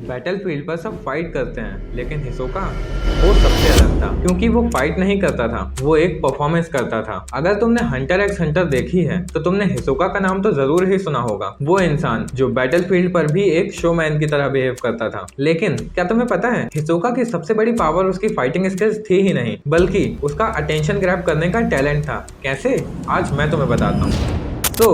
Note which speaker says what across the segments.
Speaker 1: Battlefield पर सब fight करते हैं, लेकिन हिसोका वो सबसे अलग था, क्योंकि वो फाइट नहीं करता था, वो एक परफॉर्मेंस करता था। अगर तुमने हंटर एक्स हंटर देखी है तो तुमने हिसोका का नाम तो जरूर ही सुना होगा। वो इंसान जो बैटलफील्ड पर भी एक शोमैन की तरह बिहेव करता था। लेकिन क्या तुम्हें पता है, हिसोका की सबसे बड़ी पावर उसकी फाइटिंग स्किल्स थी ही नहीं, बल्कि उसका अटेंशन ग्रैब करने का टैलेंट था। कैसे? आज मैं तुम्हें बताता हूँ। तो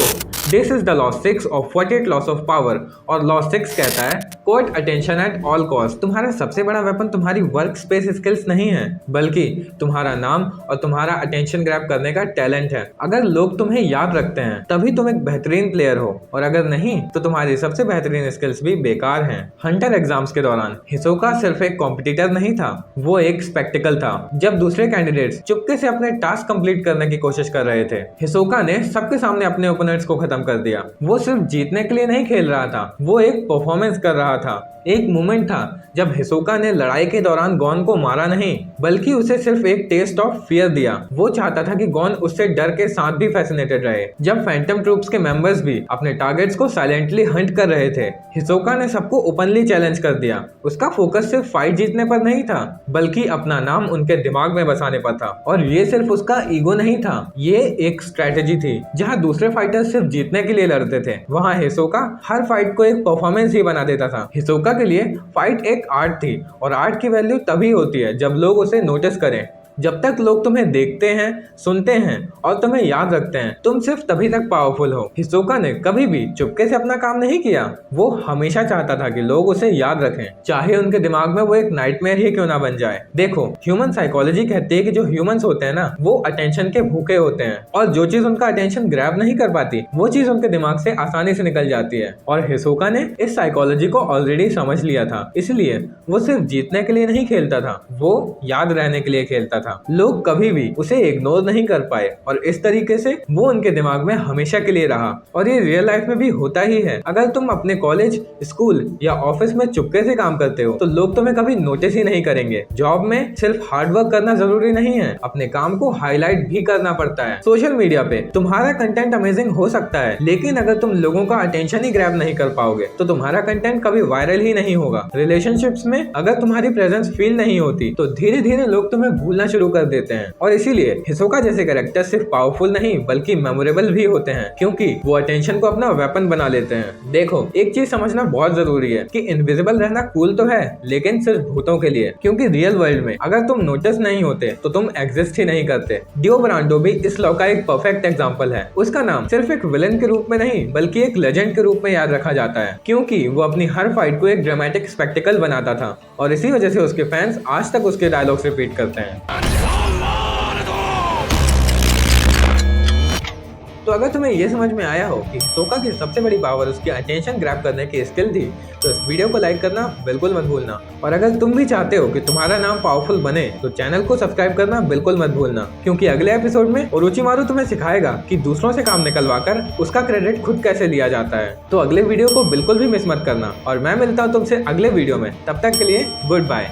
Speaker 1: this is the law 6 of 48 laws of power. और लॉ 6 कहता है court attention at all cost. तुम्हारा सबसे बड़ा वेपन तुम्हारी वर्क स्पेस स्किल्स नहीं है, बल्कि तुम्हारा नाम और तुम्हारा अटेंशन ग्रैब करने का टैलेंट है। अगर लोग तुम्हें याद रखते हैं तभी तुम एक बेहतरीन प्लेयर हो, और अगर नहीं तो तुम्हारी सबसे बेहतरीन स्किल्स भी बेकार हैं। हंटर एग्जाम्स के दौरान हिसोका सिर्फ एक कॉम्पिटिटर नहीं था, वो एक स्पेक्टिकल था। जब दूसरे कैंडिडेट्स चुपके से अपने टास्क कंप्लीट करने की कोशिश कर रहे थे, हिसोका ने सबके सामने अपने ओपोनेंट्स को खत्म कर दिया। वो सिर्फ जीतने के लिए नहीं खेल रहा था, वो एक परफॉर्मेंस कर रहा था। एक मोमेंट था जब हिसोका ने लड़ाई के दौरान गॉन को मारा नहीं, बल्कि उसे सिर्फ एक टेस्ट ऑफ फियर दिया। वो चाहता था कि गॉन उससे डर के साथ भी फैसिनेटेड रहे। जब फैंटम ट्रूप्स के मेंबर्स भी अपने टारगेट्स को साइलेंटली हंट कर रहे थे, हिसोका ने सबको ओपनली चैलेंज कर दिया। उसका फोकस सिर्फ फाइट जीतने पर नहीं था, बल्कि अपना नाम उनके दिमाग में बसाने पर था। और ये सिर्फ उसका ईगो नहीं था, ये एक स्ट्रेटेजी थी। जहाँ दूसरे फाइटर्स सिर्फ जीतने के लिए लड़ते थे, वहाँ हिसोका हर फाइट को एक परफॉर्मेंस ही बना देता था। हिसोका के लिए फाइट एक आर्ट थी, और आर्ट की वैल्यू तभी होती है जब लोग उसे नोटिस करें। जब तक लोग तुम्हें देखते हैं, सुनते हैं और तुम्हें याद रखते हैं, तुम सिर्फ तभी तक पावरफुल हो। हिसोका ने कभी भी चुपके से अपना काम नहीं किया। वो हमेशा चाहता था कि लोग उसे याद रखें, चाहे उनके दिमाग में वो एक नाइटमेयर ही क्यों ना बन जाए। देखो, ह्यूमन साइकोलॉजी कहती है कि जो ह्यूमंस होते हैं ना, वो अटेंशन के भूखे होते हैं, और जो चीज उनका अटेंशन ग्रैब नहीं कर पाती, वो चीज उनके दिमाग से आसानी से निकल जाती है। और हिसोका ने इस साइकोलॉजी को ऑलरेडी समझ लिया था, इसलिए वो सिर्फ जीतने के लिए नहीं खेलता था, वो याद रहने के लिए खेलता था। लोग कभी भी उसे इग्नोर नहीं कर पाए, और इस तरीके से वो उनके दिमाग में हमेशा के लिए रहा। और ये रियल लाइफ में भी होता ही है। अगर तुम अपने कॉलेज, स्कूल या ऑफिस में चुपके से काम करते हो तो लोग तुम्हें कभी नोटिस ही नहीं करेंगे। जॉब में सिर्फ हार्ड वर्क करना जरूरी नहीं है, अपने काम को हाईलाइट भी करना पड़ता है। सोशल मीडिया पे तुम्हारा कंटेंट अमेजिंग हो सकता है, लेकिन अगर तुम लोगों का अटेंशन ही ग्रैब नहीं कर पाओगे तो तुम्हारा कंटेंट कभी वायरल ही नहीं होगा। रिलेशनशिप्स में अगर तुम्हारी प्रेजेंस फील नहीं होती तो धीरे धीरे लोग तुम्हें भूलना शुरू कर देते हैं। और इसीलिए हिसोका जैसे कैरेक्टर सिर्फ पावरफुल नहीं बल्कि मेमोरेबल भी होते हैं, क्योंकि वो अटेंशन को अपना वेपन बना लेते हैं। देखो, एक चीज समझना बहुत जरूरी है कि इनविजिबल रहना कूल तो है, लेकिन सिर्फ भूतों के लिए। क्योंकि रियल वर्ल्ड में अगर तुम नोटिस नहीं होते तो तुम एग्जिस्ट ही नहीं करते। डियो ब्रांडो भी इस लॉ का एक परफेक्ट एग्जांपल है। उसका नाम सिर्फ एक विलन के रूप में नहीं बल्कि एक लेजेंड के रूप में याद रखा जाता है, क्योंकि वो अपनी हर फाइट को एक ड्रामेटिक स्पेक्टिकल बनाता था। और इसी वजह से उसके फैंस आज तक उसके डायलॉग्स रिपीट करते हैं। तो अगर तुम्हें ये समझ में आया हो कि हिसोका की सबसे बड़ी पावर उसकी अटेंशन ग्रैब करने की स्किल थी, तो इस वीडियो को लाइक करना बिल्कुल मत भूलना। और अगर तुम भी चाहते हो कि तुम्हारा नाम पावरफुल बने तो चैनल को सब्सक्राइब करना बिल्कुल मत भूलना, क्योंकि अगले एपिसोड में ओरोचिमारू तुम्हें सिखाएगा कि दूसरों से काम निकलवाकर उसका क्रेडिट खुद कैसे लिया जाता है। तो अगले वीडियो को बिल्कुल भी मिस मत करना, और मैं मिलता हूँ तुमसे अगले वीडियो में। तब तक के लिए गुड बाय।